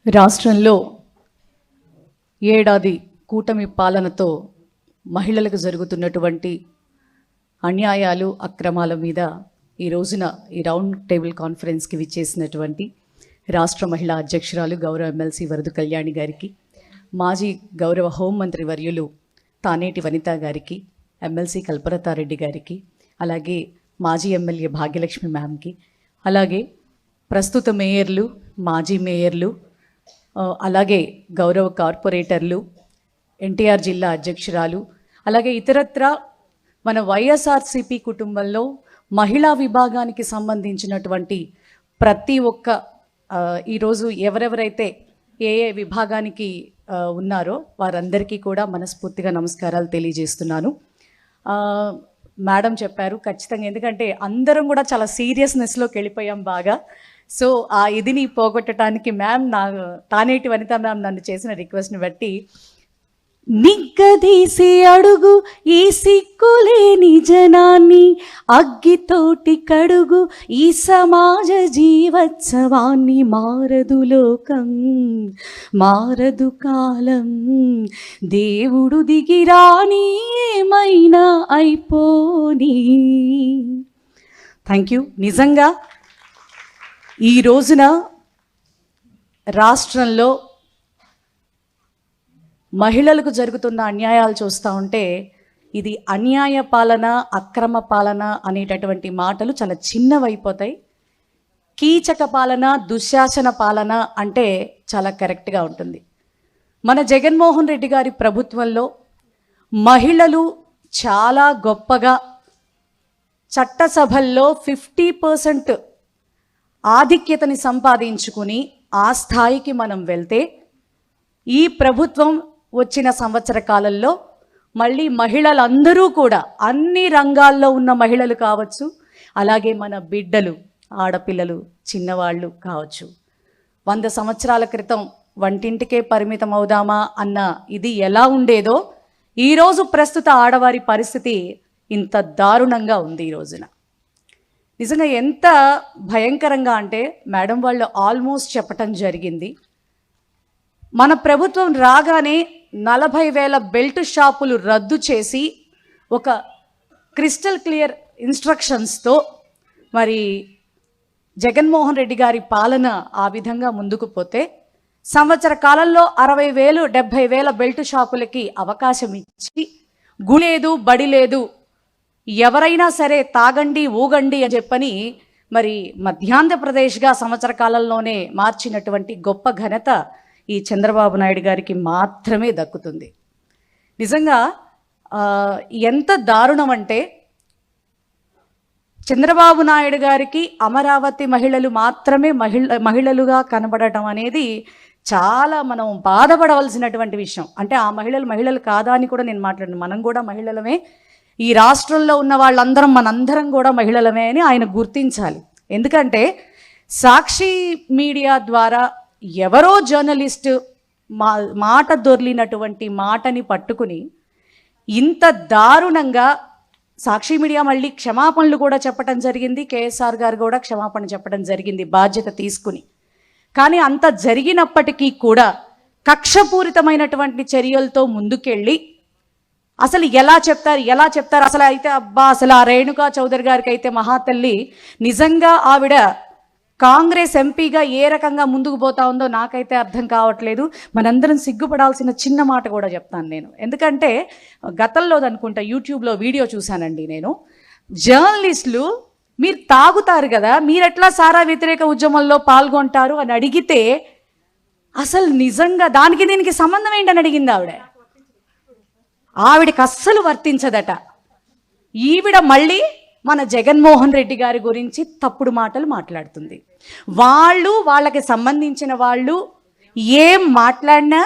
రాష్ట్రంలో ఏడాది కూటమి పాలనతో మహిళలకు జరుగుతున్నటువంటి అన్యాయాలు అక్రమాల మీద ఈ రోజున ఈ రౌండ్ టేబుల్ కాన్ఫరెన్స్కి విచ్చేసినటువంటి రాష్ట్ర మహిళా అధ్యక్షురాలు గౌరవ ఎమ్మెల్సీ వరదు కళ్యాణి గారికి, మాజీ గౌరవ హోంమంత్రి వర్యులు తానేటి వనిత గారికి, ఎమ్మెల్సీ కల్పలతారెడ్డి గారికి, అలాగే మాజీ ఎమ్మెల్యే భాగ్యలక్ష్మి మ్యామ్కి, అలాగే ప్రస్తుత మేయర్లు, మాజీ మేయర్లు, అలాగే గౌరవ కార్పొరేటర్లు, ఎన్టీఆర్ జిల్లా అధ్యక్షురాలు, అలాగే ఇతరత్ర మన వైఎస్ఆర్సీపీ కుటుంబంలో మహిళా విభాగానికి సంబంధించినటువంటి ప్రతి ఒక్క ఈరోజు ఎవరెవరైతే ఏ ఏ విభాగానికి ఉన్నారో వారందరికీ కూడా మనస్ఫూర్తిగా నమస్కారాలు తెలియజేస్తున్నాను. మేడం చెప్పారు ఖచ్చితంగా, ఎందుకంటే అందరం కూడా చాలా సీరియస్నెస్లోకి వెళ్ళిపోయాం బాగా. సో ఆ ఇదిని పోగొట్టడానికి మ్యామ్ తానేటి వనిత మ్యామ్ నన్ను చేసిన రిక్వెస్ట్ని బట్టి, నిగ్గదీసి అడుగు ఈ సిక్కులేని జనాన్ని, అగ్గితోటి కడుగు ఈ సమాజ జీవోత్సవాన్ని, మారదు లోకం మారదు కాలం, దేవుడు దిగిరాని ఏమైనా అయిపోని. Thank you. నిజంగా ఈ రోజున రాష్ట్రంలో మహిళలకు జరుగుతున్న అన్యాయాలు చూస్తూ ఉంటే ఇది అన్యాయ పాలన, అక్రమ పాలన అనేటటువంటి మాటలు చాలా చిన్నవైపోతాయి. కీచక పాలన, దుశ్శాసన పాలన అంటే చాలా కరెక్ట్గా ఉంటుంది. మన జగన్మోహన్ రెడ్డి గారి ప్రభుత్వంలో మహిళలు చాలా గొప్పగా చట్టసభల్లో 50% ఆధిక్యతని సంపాదించుకుని ఆ స్థాయికి మనం వెళ్తే, ఈ ప్రభుత్వం వచ్చిన సంవత్సర కాలంలో మళ్ళీ మహిళలందరూ కూడా అన్ని రంగాల్లో ఉన్న మహిళలు కావచ్చు, అలాగే మన బిడ్డలు, ఆడపిల్లలు, చిన్నవాళ్ళు కావచ్చు, 100 సంవత్సరాల క్రితం వంటింటికే పరిమితం అవుదామా అన్న ఇది ఎలా ఉండేదో ఈరోజు ప్రస్తుత ఆడవారి పరిస్థితి ఇంత దారుణంగా ఉంది. ఈ రోజున నిజంగా ఎంత భయంకరంగా అంటే, మేడం వాళ్ళు ఆల్మోస్ట్ చెప్పటం జరిగింది, మన ప్రభుత్వం రాగానే 40,000 బెల్ట్ షాపులు రద్దు చేసి ఒక క్రిస్టల్ క్లియర్ ఇన్స్ట్రక్షన్స్తో మరి జగన్మోహన్ రెడ్డి గారి పాలన ఆ విధంగా ముందుకు పోతే, సంవత్సర కాలంలో 60,000 70,000 బెల్ట్ షాపులకి అవకాశం ఇచ్చి, గులేదు బడి లేదు, ఎవరైనా సరే తాగండి ఊగండి అని చెప్పని మరి మధ్యాంధ్రప్రదేశ్గా సంవత్సర కాలంలోనే మార్చినటువంటి గొప్ప ఘనత ఈ చంద్రబాబు నాయుడు గారికి మాత్రమే దక్కుతుంది. నిజంగా ఎంత దారుణం అంటే, చంద్రబాబు నాయుడు గారికి అమరావతి మహిళలు మాత్రమే మహిళలుగా కనబడటం అనేది చాలా మనం బాధపడవలసినటువంటి విషయం. అంటే ఆ మహిళలు కాదా అని కూడా నేను మాట్లాడను, మనం కూడా మహిళలమే, ఈ రాష్ట్రంలో ఉన్న వాళ్ళందరం మనందరం కూడా మహిళలమే అని ఆయన గుర్తించాలి. ఎందుకంటే సాక్షి మీడియా ద్వారా ఎవరో జర్నలిస్టు మాట దొర్లినటువంటి మాటని పట్టుకుని ఇంత దారుణంగా సాక్షి మీడియా మళ్ళీ క్షమాపణలు కూడా చెప్పడం జరిగింది, కేఎస్ఆర్ గారు కూడా క్షమాపణ చెప్పడం జరిగింది బాధ్యత తీసుకుని. కానీ అంత జరిగినప్పటికీ కూడా కక్షపూరితమైనటువంటి చర్యలతో ముందుకెళ్ళి అసలు ఎలా చెప్తారు అసలు అయితే అబ్బా, అసలు ఆ రేణుకా చౌదరి గారికి అయితే మహాతల్లి నిజంగా ఆవిడ కాంగ్రెస్ ఎంపీగా ఏ రకంగా ముందుకు పోతా ఉందో నాకైతే అర్థం కావట్లేదు. మనందరం సిగ్గుపడాల్సిన చిన్న మాట కూడా చెప్తాను నేను, ఎందుకంటే గతంలో అనుకుంటా యూట్యూబ్లో వీడియో చూశానండి నేను, జర్నలిస్టులు మీరు తాగుతారు కదా, మీరెట్లా సారా వ్యతిరేక ఉద్యమంలో పాల్గొంటారు అని అడిగితే అసలు నిజంగా దానికి దీనికి సంబంధం ఏంటని అడిగింది ఆవిడకి అస్సలు వర్తించదట. ఈవిడ మళ్ళీ మన జగన్మోహన్ రెడ్డి గారి గురించి తప్పుడు మాటలు మాట్లాడుతుంది. వాళ్ళకి సంబంధించిన వాళ్ళు ఏం మాట్లాడినా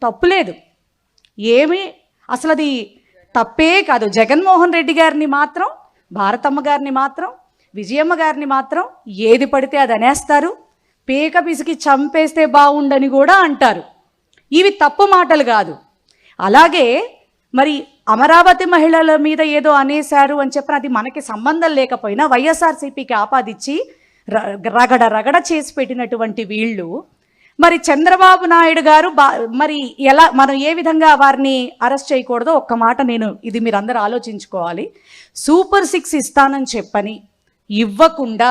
తప్పులేదు, ఏమీ అసలు అది తప్పే కాదు. జగన్మోహన్ రెడ్డి గారిని మాత్రం, భారతమ్మ గారిని మాత్రం, విజయమ్మ గారిని మాత్రం ఏది పడితే అది అనేస్తారు, పేక పిసికి చంపేస్తే బాగుండని కూడా అంటారు. ఇవి తప్పు మాటలు కాదు. అలాగే మరి అమరావతి మహిళల మీద ఏదో అనేశారు అని చెప్పిన అది మనకి సంబంధం లేకపోయినా వైఎస్ఆర్సీపీకి ఆపాదించి రగడ చేసి పెట్టినటువంటి వీళ్ళు మరి చంద్రబాబు నాయుడు గారు మరి ఎలా మనం ఏ విధంగా వారిని అరెస్ట్ చేయకూడదో ఒక్క మాట ఇది మీరు అందరూ ఆలోచించుకోవాలి. సూపర్ 6 ఇస్తానని చెప్పని ఇవ్వకుండా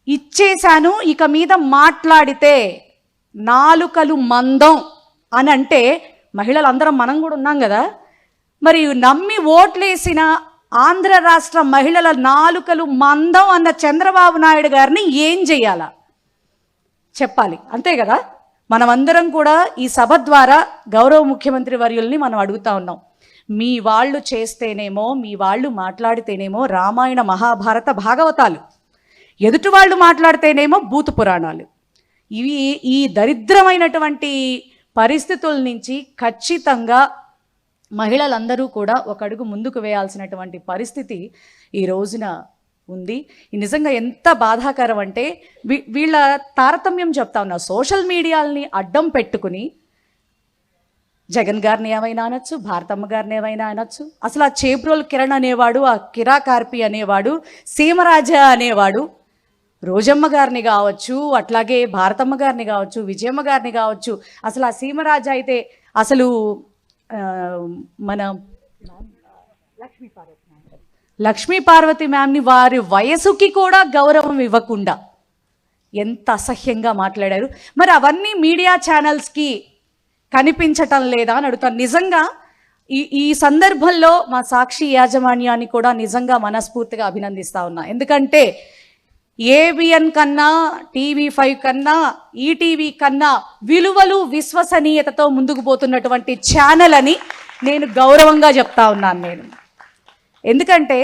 ఇచ్చేశాను, ఇక మీద మాట్లాడితే నాలుకలు మందం అని అంటే మహిళలందరం మనం కూడా ఉన్నాం కదా, మరి నమ్మి ఓట్లేసిన ఆంధ్ర రాష్ట్ర మహిళల నాలుకలు మందం అన్న చంద్రబాబు నాయుడు గారిని ఏం చెయ్యాలా చెప్పాలి, అంతే కదా. మనమందరం కూడా ఈ సభ ద్వారా గౌరవ ముఖ్యమంత్రి వర్యుల్ని మనం అడుగుతా ఉన్నాం. మీ వాళ్ళు చేస్తేనేమో, మీ వాళ్ళు మాట్లాడితేనేమో రామాయణ మహాభారత భాగవతాలు, ఎదుటి వాళ్ళు మాట్లాడితేనేమో భూత పురాణాలు. ఈ దరిద్రమైనటువంటి పరిస్థితుల నుంచి ఖచ్చితంగా మహిళలందరూ కూడా ఒక అడుగు ముందుకు వేయాల్సినటువంటి పరిస్థితి ఈ రోజున ఉంది. నిజంగా ఎంత బాధాకరం అంటే వీళ్ళ తారతమ్యం చెప్తా ఉన్నా. సోషల్ మీడియాల్ని అడ్డం పెట్టుకుని జగన్ గారిని ఏమైనా అనొచ్చు, భారతమ్మ గారిని ఏమైనా అనొచ్చు. అసలు ఆ చేబ్రోల్ కిరణ్ అనేవాడు, ఆ కిరా కార్పి అనేవాడు, సీమరాజా అనేవాడు రోజమ్మ గారిని కావచ్చు, అట్లాగే భారతమ్మ గారిని కావచ్చు, విజయమ్మ గారిని కావచ్చు. అసలు ఆ సీమరాజా అయితే అసలు మన లక్ష్మీ పార్వతి మ్యామ్ని వారి వయసుకి కూడా గౌరవం ఇవ్వకుండా ఎంత అసహ్యంగా మాట్లాడారు. మరి అవన్నీ మీడియా ఛానల్స్కి కనిపించటం లేదా అని అడుగుతాను. నిజంగా ఈ సందర్భంలో మా సాక్షి యాజమాన్యాన్ని కూడా నిజంగా మనస్ఫూర్తిగా అభినందిస్తా ఉన్నా. ఎందుకంటే ఏబిఎన్ కన్నా, TV5 కన్నా, ఈటీవీ కన్నా విలువలు విశ్వసనీయతతో ముందుకు పోతున్నటువంటి ఛానల్ అని నేను గౌరవంగా చెప్తా ఉన్నాను. ఎందుకంటే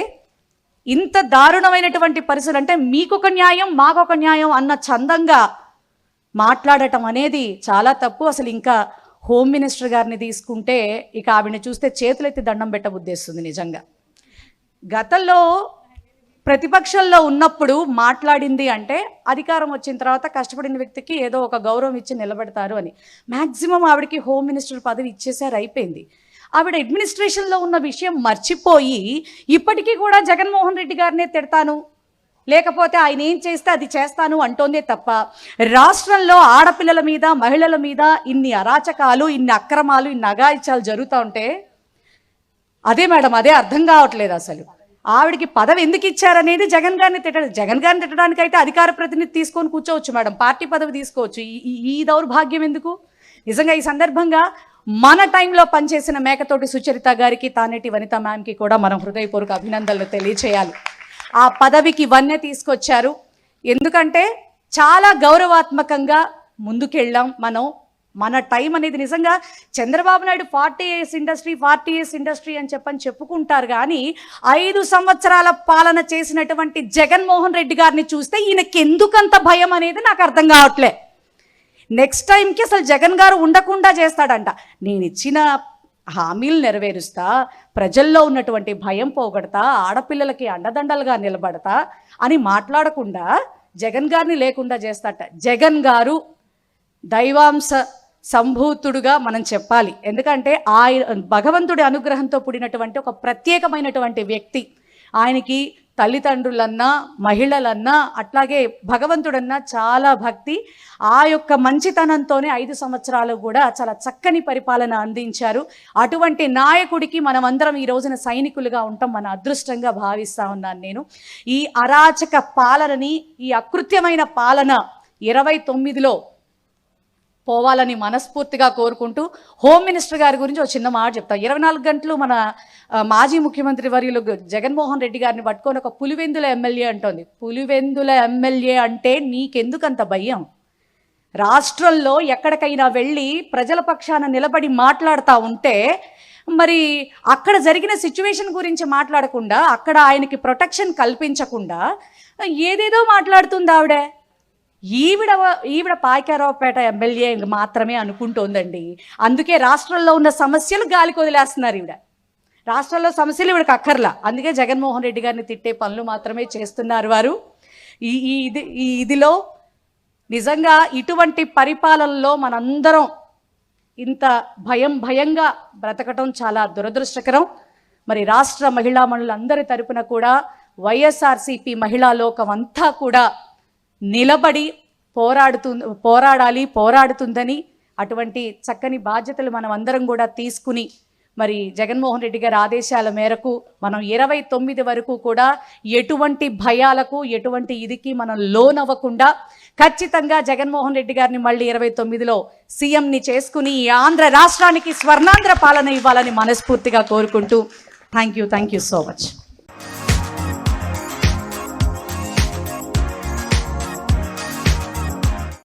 ఇంత దారుణమైనటువంటి పరిస్థితులు అంటే మీకొక న్యాయం మాకొక న్యాయం అన్న చందంగా మాట్లాడటం అనేది చాలా తప్పు. అసలు ఇంకా హోమ్ మినిస్టర్ గారిని తీసుకుంటే ఇక ఆవిడని చూస్తే చేతులెత్తి దండం పెట్టబుద్దేస్తుంది. నిజంగా గతంలో ప్రతిపక్షంలో ఉన్నప్పుడు మాట్లాడింది అంటే అధికారం వచ్చిన తర్వాత కష్టపడిన వ్యక్తికి ఏదో ఒక గౌరవం ఇచ్చి నిలబెడతారు అని. మ్యాక్సిమం ఆవిడకి హోమ్ మినిస్టర్ పదవి ఇచ్చేసారు, అయిపోయింది. ఆవిడ అడ్మినిస్ట్రేషన్లో ఉన్న విషయం మర్చిపోయి ఇప్పటికీ కూడా జగన్మోహన్ రెడ్డి గారినే తిడతాను, లేకపోతే ఆయన ఏం చేస్తే అది చేస్తాను అంటోందే తప్ప రాష్ట్రంలో ఆడపిల్లల మీద, మహిళల మీద ఇన్ని అరాచకాలు, ఇన్ని అక్రమాలు, ఇన్ని అఘాయిత్యాలు జరుగుతూ ఉంటే అదే మేడం, అదే అర్థం కావట్లేదు. అసలు ఆవిడికి పదవి ఎందుకు ఇచ్చారనేది జగన్ గారిని తిట్టడానికి అయితే అధికార ప్రతినిధి తీసుకొని కూర్చోవచ్చు మేడం, పార్టీ పదవి తీసుకోవచ్చు. ఈ దౌర్భాగ్యం ఎందుకు? నిజంగా ఈ సందర్భంగా మన టైంలో పనిచేసిన మేకతోటి సుచరిత గారికి, తానేటి వనిత మ్యామ్కి కూడా మనం హృదయపూర్వక అభినందనలు తెలియచేయాలి. ఆ పదవికి వన్నె తీసుకొచ్చారు. ఎందుకంటే చాలా గౌరవాత్మకంగా ముందుకెళ్ళాం మనం. మన టైం అనేది నిజంగా చంద్రబాబు నాయుడు 40 years ఇండస్ట్రీ అని చెప్పుకుంటారు, కానీ 5 సంవత్సరాల పాలన చేసినటువంటి జగన్మోహన్ రెడ్డి గారిని చూస్తే ఈయనకి ఎందుకంత భయం అనేది నాకు అర్థం కావట్లే. నెక్స్ట్ టైంకి అసలు జగన్ గారు ఉండకుండా చేస్తాడంట. నేను ఇచ్చిన హామీలు నెరవేరుస్తా, ప్రజల్లో ఉన్నటువంటి భయం పోగొడతా, ఆడపిల్లలకి అండదండలుగా నిలబడతా అని మాట్లాడకుండా జగన్ గారిని లేకుండా చేస్తాట. జగన్ గారు దైవాంశ సంభూతుడుగా మనం చెప్పాలి. ఎందుకంటే భగవంతుడి అనుగ్రహంతో పుడినటువంటి ఒక ప్రత్యేకమైనటువంటి వ్యక్తి. ఆయనకి తల్లిదండ్రులన్నా, మహిళలన్నా, అట్లాగే భగవంతుడన్నా చాలా భక్తి. ఆ యొక్క మంచితనంతోనే 5 సంవత్సరాలు కూడా చాలా చక్కని పరిపాలన అందించారు. అటువంటి నాయకుడికి మనం అందరం ఈ రోజున సైనికులుగా ఉంటాం, మన అదృష్టంగా భావిస్తా ఉన్నాను నేను. ఈ అరాచక పాలనని, ఈ అకృత్యమైన పాలన 29లో పోవాలని మనస్ఫూర్తిగా కోరుకుంటూ హోమ్ మినిస్టర్ గారి గురించి ఒక చిన్న మాట చెప్తాం. 24 గంటలు మన మాజీ ముఖ్యమంత్రి వర్యులు జగన్మోహన్ రెడ్డి గారిని పట్టుకొని ఒక పులివెందుల ఎమ్మెల్యే అంటోంది. పులివెందుల ఎమ్మెల్యే అంటే నీకెందుకంత భయం? రాష్ట్రంలో ఎక్కడికైనా వెళ్ళి ప్రజల పక్షాన నిలబడి మాట్లాడుతూ ఉంటే మరి అక్కడ జరిగిన సిచ్యువేషన్ గురించి మాట్లాడకుండా, అక్కడ ఆయనకి ప్రొటెక్షన్ కల్పించకుండా ఏదేదో మాట్లాడుతుంది ఆవిడ. ఈవిడ పాయకారావుపేట ఎమ్మెల్యే మాత్రమే అనుకుంటోందండి. అందుకే రాష్ట్రంలో ఉన్న సమస్యలు గాలికి వదిలేస్తున్నారు. రాష్ట్రంలో సమస్యలు ఈవిడకి అక్కర్లా. అందుకే జగన్మోహన్ రెడ్డి గారిని తిట్టే పనులు మాత్రమే చేస్తున్నారు వారు. ఇదిలో నిజంగా ఇటువంటి పరిపాలనలో మనందరం ఇంత భయంగా బ్రతకటం చాలా దురదృష్టకరం. మరి రాష్ట్ర మహిళామణులందరి తరపున కూడా వైఎస్ఆర్సీపీ మహిళా లోకం అంతా కూడా నిలబడి పోరాడుతుందని అటువంటి చక్కని బాధ్యతలు మనం అందరం కూడా తీసుకుని మరి జగన్మోహన్ రెడ్డి గారి ఆదేశాల మేరకు మనం 29 వరకు కూడా ఎటువంటి భయాలకు ఎటువంటి ఇదికి మనం లోనవ్వకుండా ఖచ్చితంగా జగన్మోహన్ రెడ్డి గారిని మళ్ళీ 29లో సీఎంని చేసుకుని ఈ ఆంధ్ర రాష్ట్రానికి స్వర్ణాంధ్ర పాలన ఇవ్వాలని మనస్ఫూర్తిగా కోరుకుంటూ థ్యాంక్ యూ సో మచ్.